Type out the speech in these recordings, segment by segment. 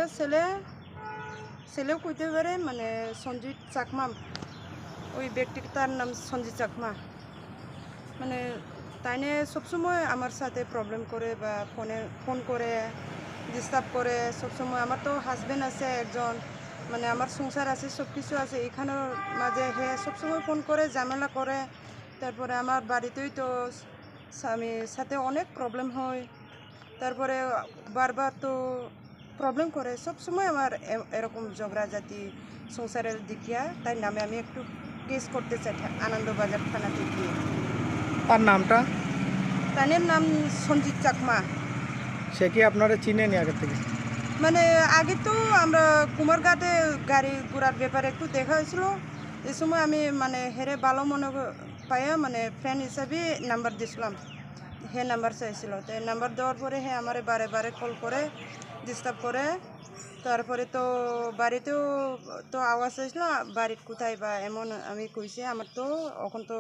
একটা ছেলেও কইতে পারে, মানে সঞ্জিত চাকমা, ওই ব্যক্তিটার নাম সঞ্জিত চাকমা। মানে তাইনে সবসময় আমার সাথে প্রবলেম করে বা ফোন করে ডিস্টার্ব করে সবসময়। আমার তো হাজব্যান্ড আছে একজন, মানে আমার সংসার আছে, সব কিছু আছে, এখানের মাঝে হে সবসময় ফোন করে ঝামেলা করে। তারপরে আমার বাড়িতেই তো স্বামীর সাথে অনেক প্রবলেম হয়। তারপরে বারবার তো প্রবলেম করে সবসময় আমার এরকম ঝগড়াঝাটি সংসারের দিকিয়া। তাই নামে আমি একটু কেস করতে চাই আনন্দবাজার থানাতে গিয়ে। তার নামটা? তানের নাম সঞ্জিত চাকমা। সে কি আপনারা চিনেনি আগের থেকে? মানে আগে তো আমরা কুমারঘাটে গাড়ি ঘোড়ার ব্যাপারে একটু দেখা হয়েছিল। এই সময় আমি মানে হেরে ভালো মনে পাইয়া মানে ফ্রেন্ড হিসাবে নাম্বার দিয়েছিলাম। হে নাম্বার চাইছিল, তো নাম্বার দেওয়ার পরে হে আমার বারে বারে কল করে ডিস্টার্ব করে। তারপরে তো বাড়িতেও তো আওয়াজ হয়েছিল, বাড়ির কোথায় বা এমন আমি কইছি। আমার তো এখন তো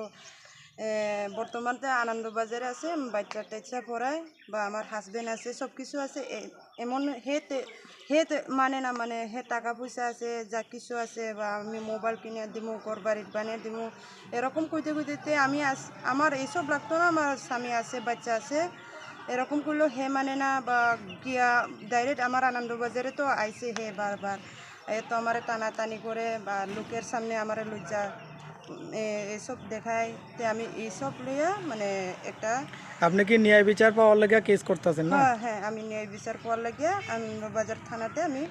বর্তমানে আনন্দবাজারে আছে, বাচ্চা টাচ্চা পড়ায় বা আমার হাজব্যান্ড আছে, সব কিছু আছে। এমন মানে না, মানে হে টাকা পয়সা আছে, যা কিছু আছে, বা আমি মোবাইল কিনে দিমু, ঘর বাড়ি বানিয়ে দিমু, এরকম কইতে কইতে আমি আমার এইসব লাগতো না। আমার স্বামী আছে, বাচ্চা আছে, এরকম করলেও হে মানে না। বা গিয়া ডাইরেক্ট আমার আনন্দবাজারে তো আইসে হে বারবার। তো আমার টানাটানি করে বা লোকের সামনে আমার লজ্জা এইসব দেখায়। তো আমি এইসব লইয়া মানে একটা আপনি কি ন্যায় বিচার পাওয়ার লেগে কেস করতেছেন না? হ্যাঁ হ্যাঁ, আমি ন্যায় বিচার পাওয়ার লাগিয়া আনন্দবাজার থানাতে আমি